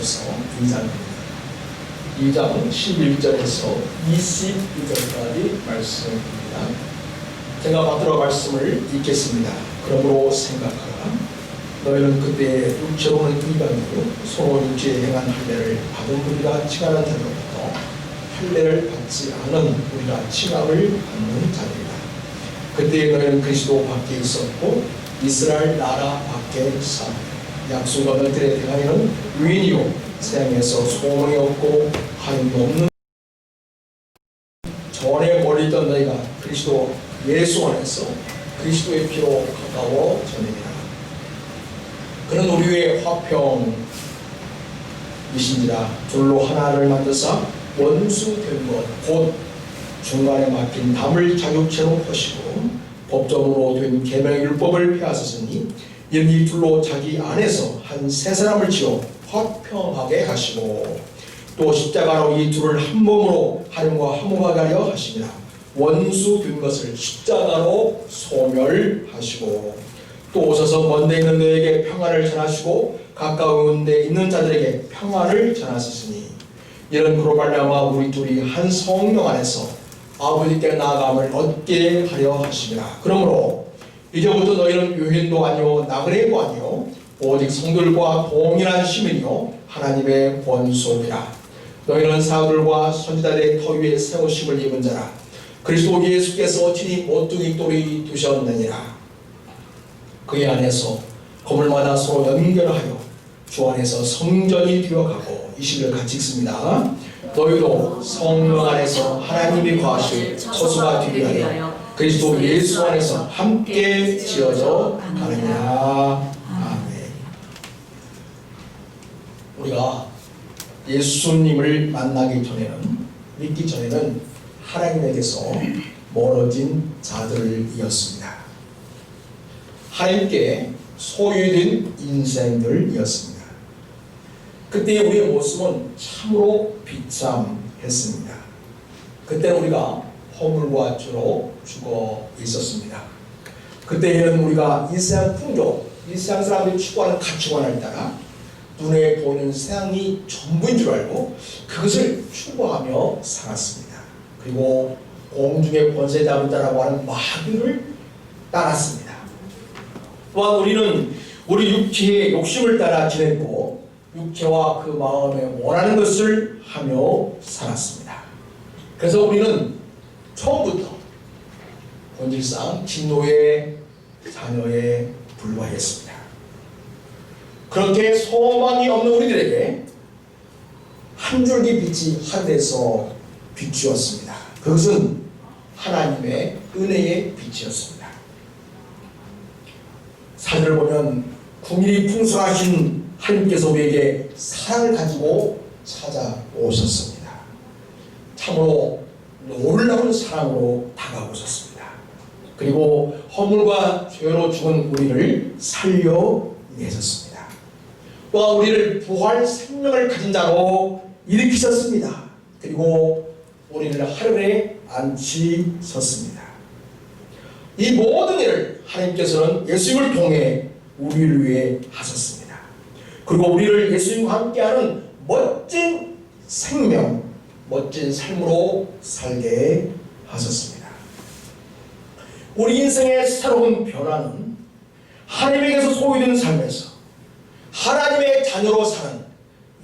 에베소서 2장 11절에서 22절까지 말씀입니다. 제가 받들어 말씀을 읽겠습니다. 그러므로 생각하라. 너희는 그때 육체로는 인간이고 서로 육체에 행한 할례를 받은 우리가 칭하는 자로부터 할례를 받지 않은 우리가 칭함을 받는 자들이다. 그때 너희는 그리스도 밖에 있었고 이스라엘 나라 밖에 산 약속 얻은 들에 대하여는 유인이요 세상에서 소망이 없고 하나님도 없는 전에 멀리 있던 너희가 그리스도 예수 안에서 그리스도의 피로 가까워졌느니라. 그는 우리 위에 화평이신지라 둘로 하나를 만드사 원수 된 것 곧 중간에 막힌 담을 자격체로 허시고 법적으로 된 계명의 율법을 폐하셨으니 이는 이 둘로 자기 안에서 한 세 사람을 지어 화평하게 하시고 또 십자가로 이 둘을 한 몸으로 하나님과 화목하게 하려 하시니라. 원수 된 것을 십자가로 소멸하시고 또 오셔서 먼데 있는 너에게 평안을 전하시고 가까운 데 있는 자들에게 평안을 전하셨으니 이런 그로 말미암아 우리 둘이 한 성령 안에서 아버지께 나아감을 얻게 하려 하시니라. 그러므로 이제부터 너희는 유인도 아니요 나그네도 아니요 오직 성들과 동일한 시민이요 하나님의 권속이라. 너희는 사도들과 선지자들의 터 위에 세우심을 입은 자라. 그리스도 예수께서 친히 모퉁이 돌이 두셨느니라. 그의 안에서 건물마다 서로 연결하여 주 안에서 성전이 되어가고 20일 같이 읽습니다. 너희도 성령 안에서 하나님이 거하실 처소가 되게 하여 그리스도 예수 안에서 함께 지어져 가느니라. 아멘. 우리가 예수님을 만나기 전에는, 믿기 전에는 하나님에게서 멀어진 자들이었습니다. 하나님께 소유된 인생들이었습니다. 그때 우리의 모습은 참으로 비참했습니다. 그때는 우리가 허물과 죄로 죽어 있었습니다. 그때에는 우리가 이 세상 풍조, 이 세상 사람들이 추구하는 가치관을 따라 눈에 보이는 세상이 전부인 줄 알고 그것을 추구하며 살았습니다. 그리고 공중의 권세 잡은 자라고 하는 마귀를 따랐습니다. 또한 우리는 우리 육체의 욕심을 따라 지냈고 육체와 그 마음에 원하는 것을 하며 살았습니다. 그래서 우리는 처음부터 본질상 진노의 자녀에 불과했습니다. 그렇게 소망이 없는 우리들에게 한 줄기 빛이 하늘에서 비추었습니다. 그것은 하나님의 은혜의 빛이었습니다. 사절을 보면 궁일이 풍성하신 하나님께서 우리에게 사랑을 가지고 찾아오셨습니다. 참으로 놀라운 사랑으로 다가오셨습니다. 그리고 허물과 죄로 죽은 우리를 살려내셨습니다. 또한 우리를 부활 생명을 가진 자로 일으키셨습니다. 그리고 우리를 하늘에 앉히셨습니다. 이 모든 일을 하나님께서는 예수님을 통해 우리를 위해 하셨습니다. 그리고 우리를 예수님과 함께하는 멋진 생명, 멋진 삶으로 살게 하셨습니다. 우리 인생의 새로운 변화는 하나님에게서 소유된 삶에서 하나님의 자녀로 사는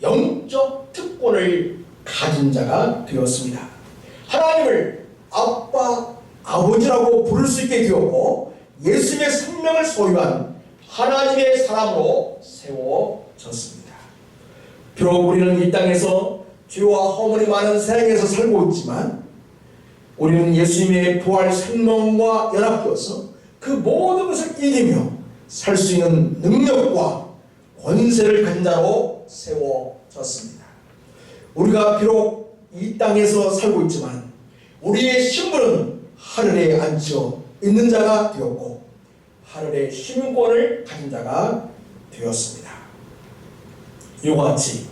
영적 특권을 가진 자가 되었습니다. 하나님을 아빠, 아버지라고 부를 수 있게 되었고 예수님의 생명을 소유한 하나님의 사람으로 세워졌습니다. 비록 우리는 이 땅에서 죄와 허물이 많은 세상에서 살고 있지만 우리는 예수님의 부활 생명과 연합되어서 그 모든 것을 이기며 살 수 있는 능력과 권세를 가진 자로 세워졌습니다. 우리가 비록 이 땅에서 살고 있지만 우리의 신분은 하늘에 앉혀 있는 자가 되었고 하늘의 시민권을 가진 자가 되었습니다. 이와 같이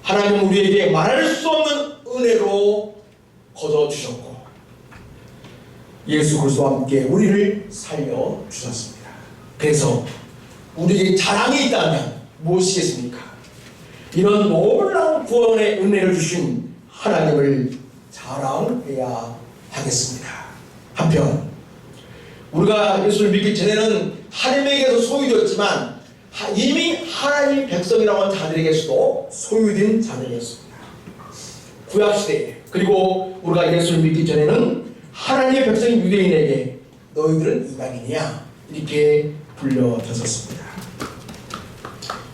하나님은 우리에게 말할 수 없는 은혜로 거둬주셨고 예수 그리스도와 함께 우리를 살려주셨습니다. 그래서 우리에게 자랑이 있다면 무엇이겠습니까? 이런 놀라운 구원의 은혜를 주신 하나님을 자랑해야 하겠습니다. 한편 우리가 예수를 믿기 전에는 하나님에게서 소유되었지만 이미 하나님 백성이라고 하는 자들에게서도 소유된 자들이었습니다. 구약시대에, 그리고 우리가 예수를 믿기 전에는 하나님의 백성인 유대인에게 너희들은 이방인이야 이렇게 불려졌었습니다.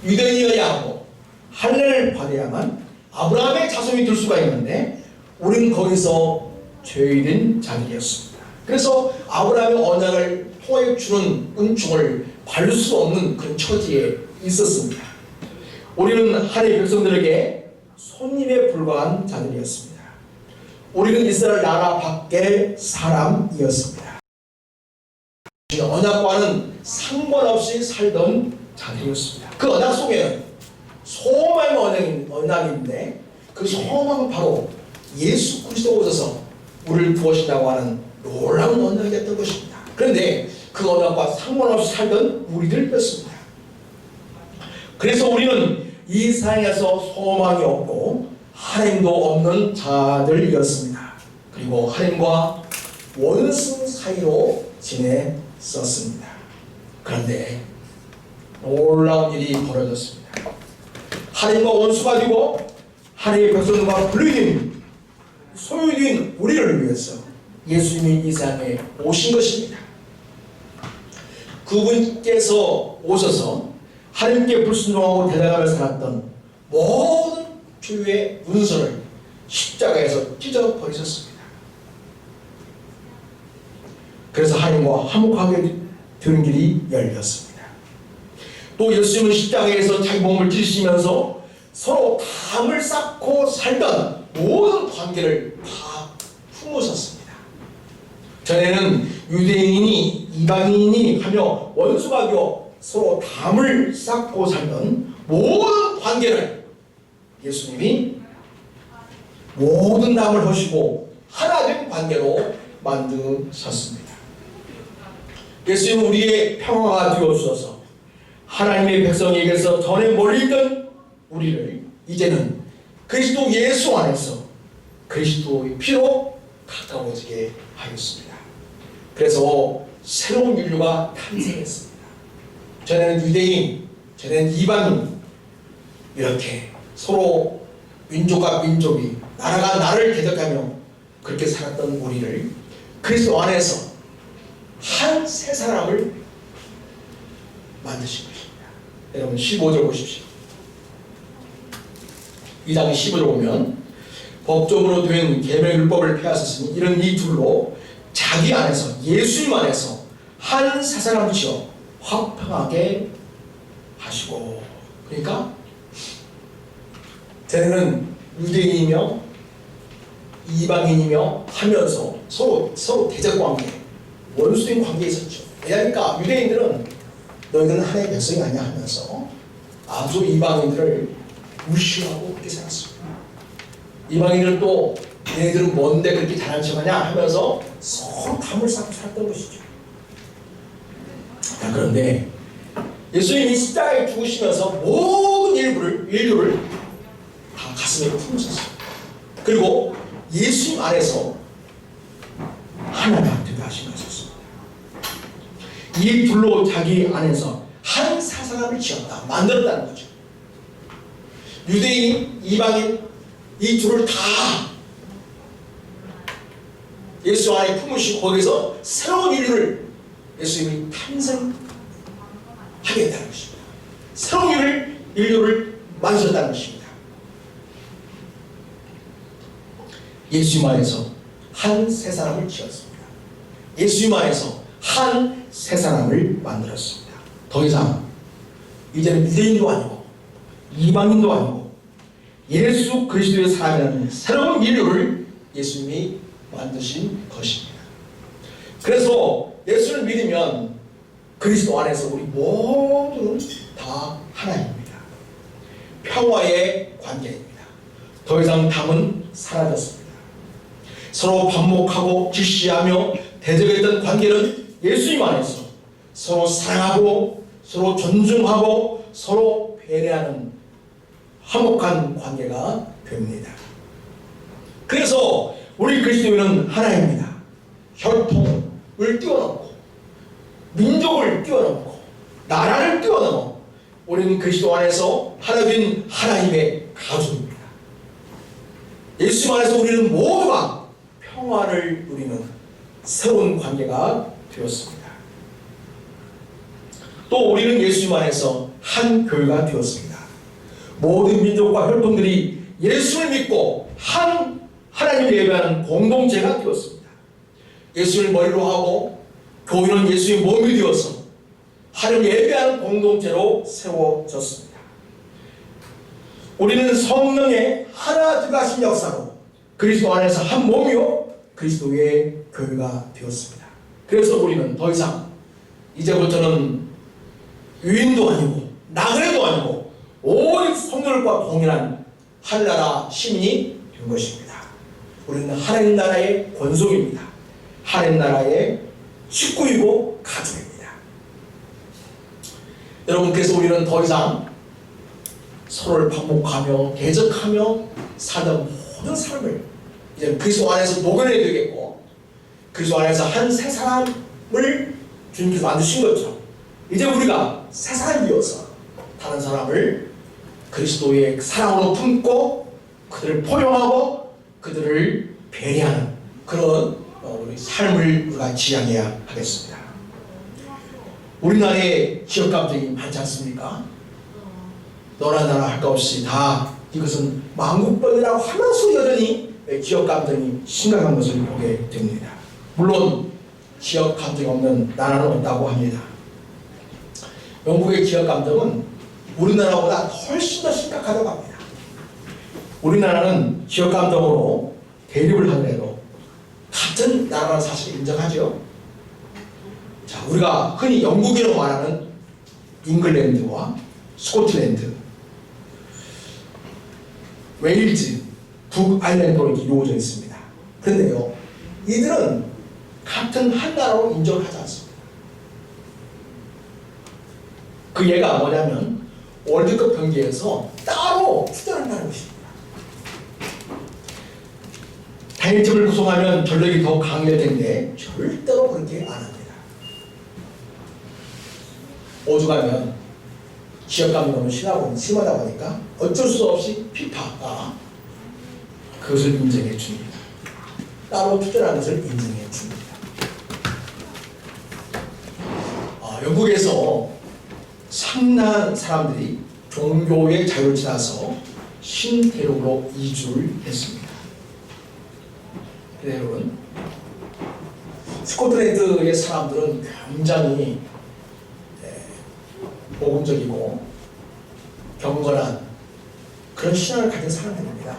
유대인이어야 하고 할례를 받아야만 아브라함의 자손이 될 수가 있는데 우리는 거기서 죄인된 자들이었습니다. 그래서 아브라함의 언약을 통해 주는 은총을 받을 수 없는 그런 처지에 있었습니다. 우리는 하나님의 백성들에게 손님에 불과한 자들이었습니다. 우리는 이스라엘 나라 밖의 사람이었습니다. 언약과는 상관없이 살던 자들이었습니다. 그 언약 속에는 소망의 언약인데 그 소망은 바로 예수 그리스도 오셔서 우리를 구하신다고 하는 놀라운 언약이었던 것입니다. 그런데 그 언약과 상관없이 살던 우리들이었습니다. 그래서 우리는 이 세상에서 소망이 없고 하나님도 없는 자들이었습니다. 그리고 하나님과 원수 사이로 지냈었습니다. 그런데 놀라운 일이 벌어졌습니다. 하나님과 원수가 되고 하나님의 백성과 분리된 소유된 우리를 위해서 예수님이 이 세상에 오신 것입니다. 그분께서 오셔서 하나님께 불순종하고 대적하며 살았던 모든 죄의 문서를 십자가에서 찢어버리셨습니다. 그래서 하나님과 화목하게 되는 길이 열렸습니다. 또 예수님은 십자가에서 자기 몸을 찢으시면서 서로 담을 쌓고 살던 모든 관계를 다 품으셨습니다. 전에는 유대인이 이방인이 하며 원수가 되어 서로 담을 쌓고 살던 모든 관계를 예수님이 모든 담을 허시고 하나된 관계로 만드셨습니다. 예수님은 우리의 평화가 되어주셔서 하나님의 백성에게서 전에 멀리있던 우리를 이제는 그리스도 예수 안에서 그리스도의 피로 가까워지게 하였습니다. 그래서 새로운 인류가 탄생했습니다. 전에는 유대인, 전에는 이방인, 이렇게 서로 민족과 민족이 나라가 나를 대적하며 그렇게 살았던 우리를 그리스도 안에서 한 새 사람을 만드신 것입니다. 여러분 15절 보십시오. 2장 15절 보면 법적으로 된 계명율법을 폐하셨으니 이런 이 둘로 자기 안에서 예수님 안에서 한 새 사람을 지어 화평하게 하시고, 그러니까 전에는 유대인이며 이방인이며 하면서 서로 대적 관계, 원수된 관계에 있었죠. 그러니까 유대인들은 너희들은 하나님의 백성이 아니야 하면서 아주 이방인들을 무시하고 그렇게 살았습니다. 이방인들은 또 얘네들은 뭔데 그렇게 잘난 척하냐 하면서 서로 담을 쌓고 살았던 것이죠. 그런데 예수님이 십자가에 죽으시면서 모든 인류를 다 가슴에 품으셨어요. 그리고 예수님 안에서 하나가 되게 하신 것이었습니다. 이 둘로 자기 안에서 한 사람을 지었다, 만들었다는 거죠. 유대인, 이방인 이 둘을 다 예수 안에 품으시고 거기서 새로운 인류를 예수님이 탄생하게 했다는 것입니다. 새로운 인류를 만드셨다는 것입니다. 예수님 안에서 한 새 사람을 지었습니다. 예수님 안에서 한 새 사람을 만들었습니다. 더 이상 이제는 유대인도 아니고 이방인도 아니고 예수 그리스도의 사람이라는 새로운 인류를 예수님이 만드신 것입니다. 그래서 예수를 믿으면 그리스도 안에서 우리 모두는 다 하나입니다. 평화의 관계입니다. 더 이상 담은 사라졌습니다. 서로 반목하고 질시하며 대적했던 관계는 예수님 안에서 서로 사랑하고 서로 존중하고 서로 배려하는 화목한 관계가 됩니다. 그래서 우리 그리스도인은 하나입니다. 혈통을 뛰어넘고 민족을 뛰어넘고 나라를 뛰어넘어 우리는 그리스도 안에서 하나된 하나님의 가족입니다. 예수 안에서 우리는 모두가 평화를 누리는 새로운 관계가 되었습니다. 또 우리는 예수 안에서 한 교회가 되었습니다. 모든 민족과 혈통들이 예수를 믿고 한 하나님을 예배하는 공동체가 되었습니다. 예수를 머리로 하고 교회는 예수의 몸이 되어서 하나님을 예배하는 공동체로 세워졌습니다. 우리는 성령의 하나 들어가신 역사로 그리스도 안에서 한 몸이요 그리스도의 교회가 되었습니다. 그래서 우리는 더 이상 이제부터는 유인도 아니고 나그네도 아니고 오직 성령과 동일한 하늘나라 시민이 된 것입니다. 우리는 하나님 나라의 권속입니다. 하나님 나라의 식구이고 가족입니다. 여러분, 그래서 우리는 더 이상 서로를 반복하며 대적하며 살던 모든 삶을 이제 그리스도 안에서 녹여내야 되겠고, 그리스도 안에서 한 새 사람을 주님께서 만드신 것처럼 이제 우리가 새 사람이 되어서 다른 사람을 그리스도의 사랑으로 품고 그들을 포용하고 그들을 배려하는 그런 우리 삶을 우리가 지향해야 하겠습니다. 우리나라에 지역 감정이 많지 않습니까? 너나 나나 할 것 없이 다 이것은 만국병이라고 하면서 여전히 지역 감정이 심각한 것을 보게 됩니다. 물론 지역 감정이 없는 나라는 없다고 합니다. 영국의 지역 감정은 우리나라보다 훨씬 더 심각하다고 합니다. 우리나라는 지역 감정으로 대립을 하더라도 같은 나라라는 사실을 인정하죠. 자, 우리가 흔히 영국이라고 말하는 잉글랜드와 스코틀랜드, 웨일즈, 북아일랜드로 이루어져 있습니다. 그런데요, 이들은 같은 한 나라로 인정을 하지 않습니다. 그 예가 뭐냐면 월드컵 경기에서 따로 출전한다는 것입니다. 단일팀을 구성하면 전력이 더 강해질 텐데 절대로 그렇게 안 합니다. 오죽하면 지역감이 너무 심하다 보니까 어쩔 수 없이 피파가 그것을 인정해 줍니다. 따로 출전하는 것을 인정해 줍니다. 영국에서 상당한 사람들이 종교의 자유를 지나서 신대륙으로 이주를 했습니다. 네, 여러분, 스코틀랜드의 사람들은 굉장히 복음적이고 경건한 그런 신앙을 가진 사람들입니다.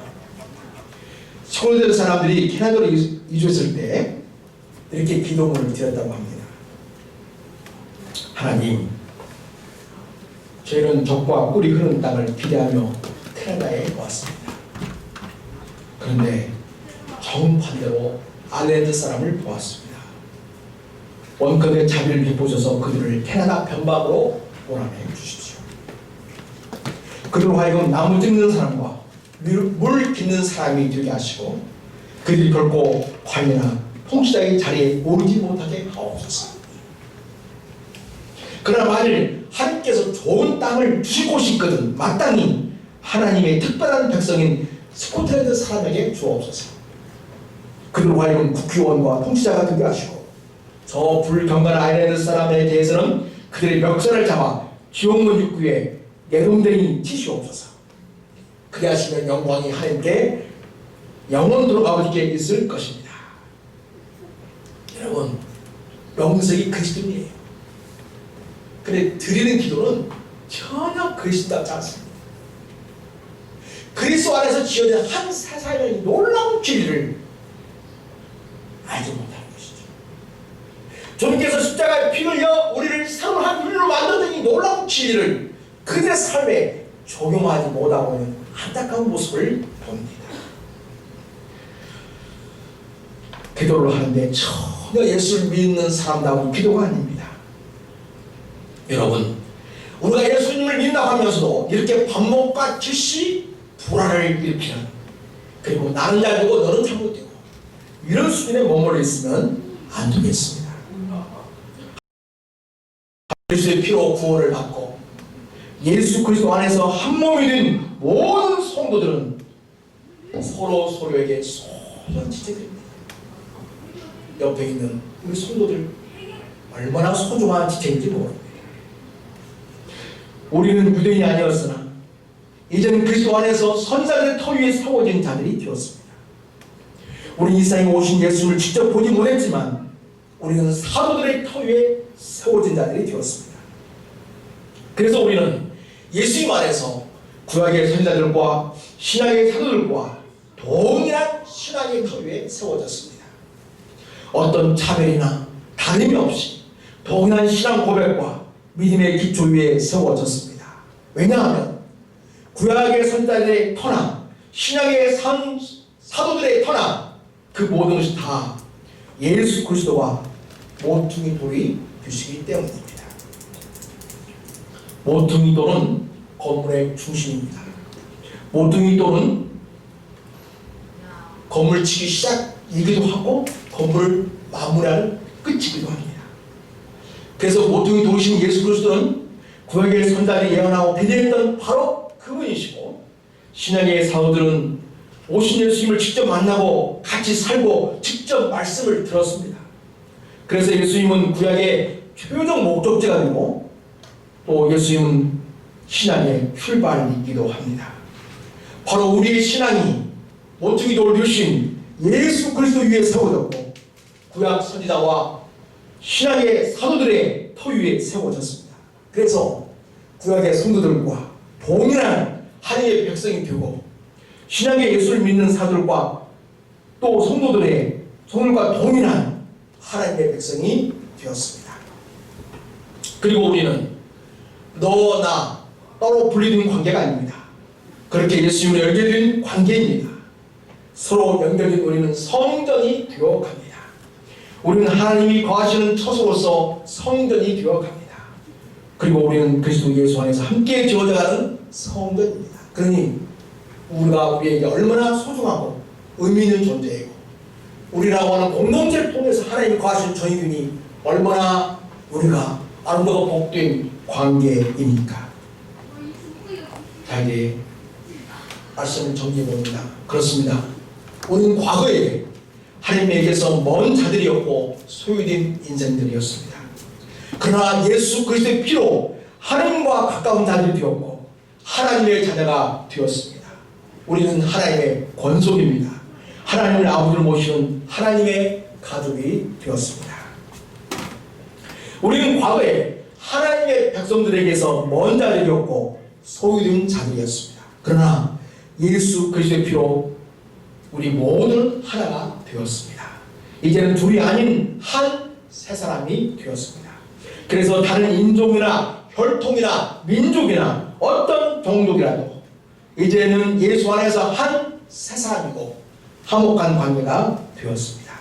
스코틀랜드 사람들이 캐나다로 이주했을 때 이렇게 기도문을 드렸다고 합니다. 하나님, 저희는 젖과 꿀이 흐르는 땅을 기대하며 캐나다에 왔습니다. 그런데 정반대로 아일랜드 사람을 보았습니다. 원컨대 자비를 베푸셔서 그들을 캐나다 변방으로 보내해 주십시오. 그들로 하여금 나무 뜯는 사람과 물 깃는 사람이 되게 하시고 그들이 결코 관이나 통치자의 자리에 오르지 못하게 하옵소서. 그러나 만일 하나님께서 좋은 땅을 주실 곳이 있거든 마땅히 하나님의 특별한 백성인 스코틀랜드 사람에게 주옵소서. 그들로 하여금 국회의원과 통치자가 되게 하시고 저 불경건한 아일랜드 사람에 대해서는 그들의 멱살을 잡아 지옥문 입구에 내동댕이 치시옵소서. 그리 하시면 영광이 하나님께 영원토록 아버지께 있을 것입니다. 여러분, 명색이 그리스도인이에요. 근데 드리는 기도는 전혀 그리스도답지 않습니다. 그리스도 안에서 지어진 한 사사의 놀라운 진리를 알지 못하는 것이죠. 주님께서 십자가에 피 흘려 우리를 새로운 한 인류로 만드는 이 놀라운 진리를 그들의 삶에 적용하지 못하고 있는 안타까운 모습을 봅니다. 기도를 하는데 전혀 예수를 믿는 사람다운 기도가 아닙니다. 여러분, 우리가 예수님을 믿는다고 하면서도 이렇게 반목과 즉시 불화를 일으키는, 그리고 나는 잘 되고 너는 잘못되고 이런 수준에 머물러 있으면 안 되겠습니다. 그리스도의 피로 구원을 받고 예수 그리스도 안에서 한 몸이 된 모든 성도들은 서로 서로에게 소중한 지체들입니다. 옆에 있는 우리 성도들 얼마나 소중한 지체인지 모릅니다. 우리는 유대인이 아니었으나 이제는 그리스도 안에서 선자들의 터 위에 세워진 자들이 되었습니다. 우리는 이 세상에 오신 예수님을 직접 보지 못했지만 우리는 사도들의 터 위에 세워진 자들이 되었습니다. 그래서 우리는 예수님 안에서 구약의 선지자들과 신약의 사도들과 동일한 신앙의 터 위에 세워졌습니다. 어떤 차별이나 다름이 없이 동일한 신앙 고백과 믿음의 기초 위에 세워졌습니다. 왜냐하면 구약의 선지자들의 터나 신약의 사도들의 터나 그 모든 것이 다 예수 그리스도와 모퉁이 돌이 되시기 때문입니다. 모퉁이 돌은 건물의 중심입니다. 모퉁이 돌은 건물 치기 시작이기도 하고 건물을 마무리하는 끝이기도 합니다. 그래서 모퉁이 돌이신 예수 그리스도는 구약의 선지자들이 예언하고 비대했던 바로 그분이시고, 신약의 사도들은 오신 예수님을 직접 만나고 같이 살고 직접 말씀을 들었습니다. 그래서 예수님은 구약의 최종 목적지가 되고 또 예수님은 신앙의 출발이기도 합니다. 바로 우리의 신앙이 모퉁이 돌 되신 예수 그리스도 위에 세워졌고 구약 선지자와 신약의 사도들의 터 위에 세워졌습니다. 그래서 구약의 성도들과 동일한 하나님의 백성이 되고 신약의 예수를 믿는 사도들과 또 성도들과 동일한 하나님의 백성이 되었습니다. 그리고 우리는 너, 나 따로 분리된 관계가 아닙니다. 그렇게 예수님을 연결된 관계입니다. 서로 연결된 우리는 성전이 되어갑니다. 우리는 하나님이 거하시는 처소로서 성전이 되어갑니다. 그리고 우리는 그리스도 예수 안에서 함께 지어져가는 성전입니다. 그러니 우리가 우리에게 얼마나 소중하고 의미 있는 존재이고 우리라고 하는 공동체를 통해서 하나님이 거하시는 저희들이 얼마나 우리가 아름다고 복된 관계입니까? 자, 이제 말씀을 정리해봅니다. 그렇습니다. 우리는 과거에 하나님에게서 먼 자들이었고 소유된 인생들이었습니다. 그러나 예수 그리스도의 피로 하나님과 가까운 자들이 되었고 하나님의 자녀가 되었습니다. 우리는 하나님의 권속입니다. 하나님을 아버지로 모시는 하나님의 가족이 되었습니다. 우리는 과거에 하나님의 백성들에게서 먼 자들이었고 소유된 자들이었습니다. 그러나 예수 그리스도의 피로 우리 모두는 하나가 되었습니다. 이제는 둘이 아닌 한 세 사람이 되었습니다. 그래서 다른 인종이나 혈통이나 민족이나 어떤 종족이라도 이제는 예수 안에서 한 세 사람이고 화목한 관계가 되었습니다.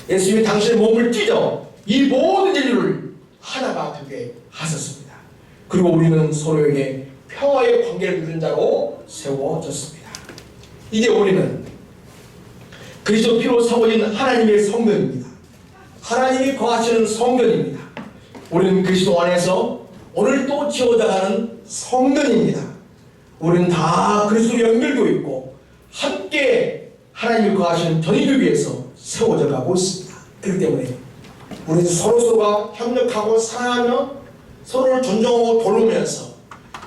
예수님이 당신의 몸을 찢어 이 모든 인류를 하나가 되게 하셨습니다. 그리고 우리는 서로에게 평화의 관계를 누린 자로 세워졌습니다. 이제 우리는 그리스도 피로 세워진 하나님의 성전입니다. 하나님이 거하시는 성전입니다. 우리는 그리스도 안에서 오늘 또 지어져가는 성전입니다. 우리는 다 그리스도로 연결되어 있고 함께 하나님이 거하시는 전이를 위해서 세워져 가고 있습니다. 그렇기 때문에 우리는 서로서로가 협력하고 사랑하며 서로를 존중하고 돌보면서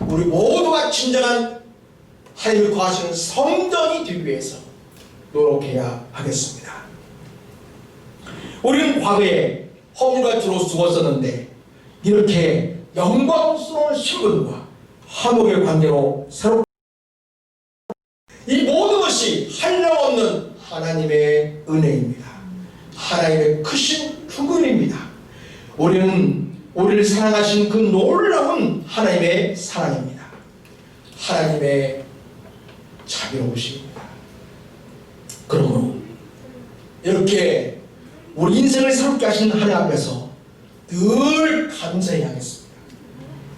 우리 모두가 진정한 하나님이 거하시는 성전이 되기 위해서 노력해야 하겠습니다. 우리는 과거에 허물과 죄로 죽었었는데 이렇게 영광스러운 신분과 화목의 관계로 새롭게 이 모든 것이 한량없는 하나님의 은혜입니다. 하나님의 크신 후근입니다. 우리는 우리를 사랑하신 그 놀라운 하나님의 사랑입니다. 하나님의 자비로우십니다. 그러므로 이렇게 우리 인생을 새롭게 하신 하나님 앞에서 늘 감사해야 하겠습니다.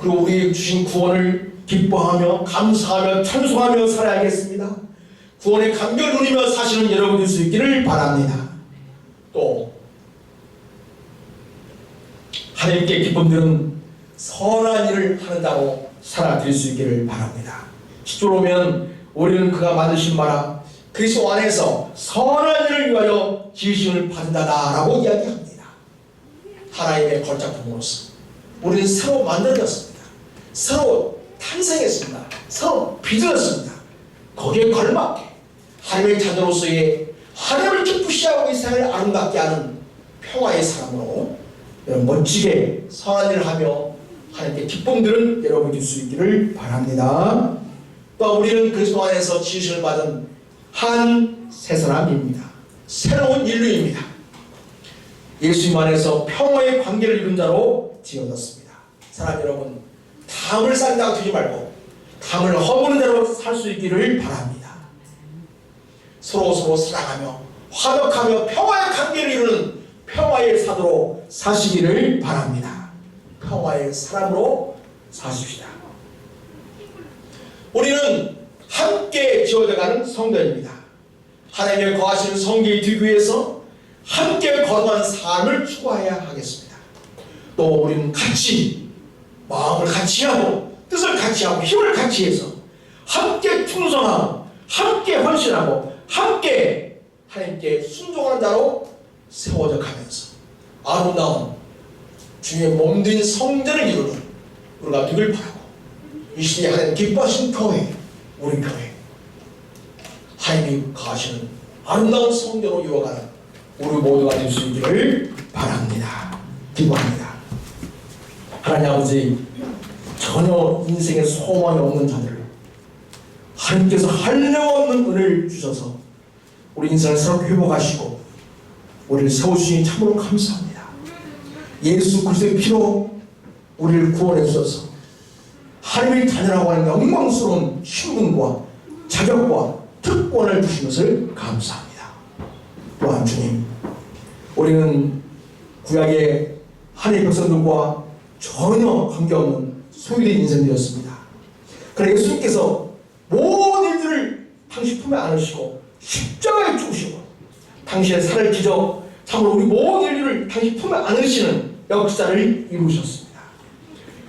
그리고 우리 주신 구원을 기뻐하며 감사하며 찬송하며 살아야겠습니다. 구원의 감격을 누리며 사시는 여러분 될 수 있기를 바랍니다. 또 하나님께 기쁨 드는 선한 일을 하는 자로 살아드릴 수 있기를 바랍니다. 10절 오면 우리는 그가 만드신 바라 그리스도 안에서 선한 일을 위하여 지으심을 받는다라고 이야기합니다. 하나님의 걸작품으로서 우리는 새로 만들어졌습니다. 새로 탄생했습니다. 새로 빚어졌습니다. 거기에 걸맞게 하나님의 자녀로서의 하나님을 기쁘시게 하고 이 세상을 아름답게 하는 평화의 사람으로 멋지게 선한 일을 하며 하나님께 기쁨 드는 여러분 될 수 있기를 바랍니다. 또 우리는 그리스도 안에서 지으심을 받은 한 새 사람입니다. 새로운 인류입니다. 예수님 안에서 평화의 관계를 이룬 자로 지어졌습니다. 사랑 여러분, 담을 쌓는다고 두지 말고 담을 허무는 대로 살 수 있기를 바랍니다. 서로 사랑하며 화목하며 평화의 관계를 이루는 평화의 사도로 사시기를 바랍니다. 평화의 사람으로 사십시다. 우리는 함께 지어져가는 성도입니다. 하나님의 거하시는 성계의 뒷위에서 함께 거룩한 삶을 추구해야 하겠습니다. 또 우리는 같이 마음을 같이 하고 뜻을 같이 하고 힘을 같이 해서 함께 충성하고 함께 헌신하고 함께 하나님께 순종하는 자로 세워져 가면서 아름다운 주의 몸된 성전을 이루는 우리가 되길 바라고 이 시대에 하나님 기뻐하신 교회, 우리 교회 하나님이 거하시는 아름다운 성전으로 이어가는 우리 모두가 될 수 있기를 바랍니다. 기도합니다. 하나님 아버지, 전혀 인생에 소망이 없는 자들을 하나님께서 한량없는 은혜를 주셔서 우리 인생을 새롭게 회복하시고 우리를 세우시니 참으로 감사합니다. 예수 그리스도의 피로 우리를 구원해 주셔서 하나님의 자녀라고 하는 영광스러운 신분과 자격과 특권을 주신 것을 감사합니다. 또한 주님, 우리는 구약의 하나님의 백성들과 전혀 관계없는 소유된 인생이었습니다. 그러나 예수님께서 모든 일들을 당신 품에 안으시고 십자가에 죽으시고 당신의 살을 빚어 참으로 우리 모든 일들을 당신 품에 안으시는 역사를 이루셨습니다.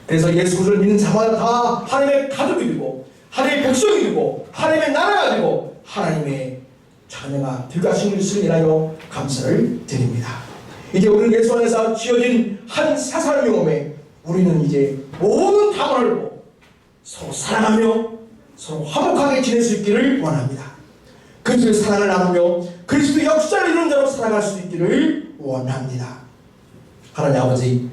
그래서 예수 그리스도를 믿는 자마다 다 하나님의 가족이 되고 하나님의 백성이 되고 하나님의 나라가 되고 하나님의 자녀가 될 것을 인하여 감사를 드립니다. 이제 우리는 예수 안에서 지어진 한 새 사람의 몸에 우리는 이제 모든 담을 열고 서로 사랑하며 서로 화목하게 지낼 수 있기를 원합니다. 그리스도의 사랑을 나누며 그리스도의 역사를 이룬 자로 살아갈 수 있기를 원합니다. 하나님 아버지,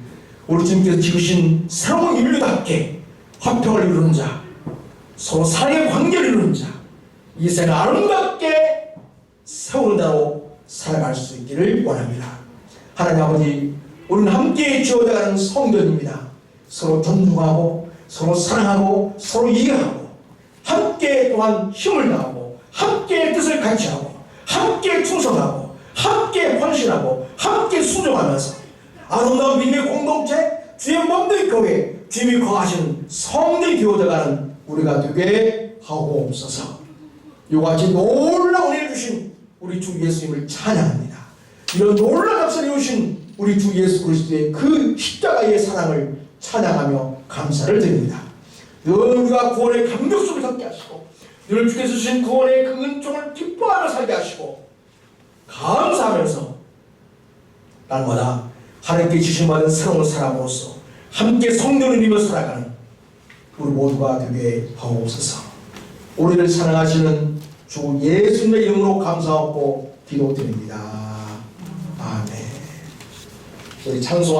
우리 주님께서 지으신 새로운 인류답게 화평을 이루는 자, 서로 사랑의 관계를 이루는 자, 이 세상을 아름답게 세우는 자로 살아갈 수 있기를 원합니다. 하나님 아버지, 우리는 함께 지어져가는 성전입니다. 서로 존중하고 서로 사랑하고 서로 이해하고 함께 또한 힘을 다하고 함께 뜻을 같이 하고 함께 충성하고 함께 헌신하고 함께 순종하면서 아름다운 믿음의 공동체, 주의 몸된 교회, 주님이 거하시는 성전이 되어져가는 우리가 되게 하옵소서. 이같이 놀라운 은혜를 주신 우리 주 예수님을 찬양합니다. 이런 놀라운 역사를 이루신 우리 주 예수 그리스도의 그 십자가의 사랑을 찬양하며 감사를 드립니다. 늘 우리가 구원의 감격 속에 살게 하시고 늘 주께서 주신 구원의 그 은총을 기뻐하며 살게 하시고 감사하면서 날마다 하나님께 주심받은 새로운 사람으로서 함께 성령을 이루며 살아가는 우리 모두가 되게 하옵소서. 우리를 사랑하시는 주 예수님의 이름으로 감사하고 기도드립니다. 아멘. 우리 찬송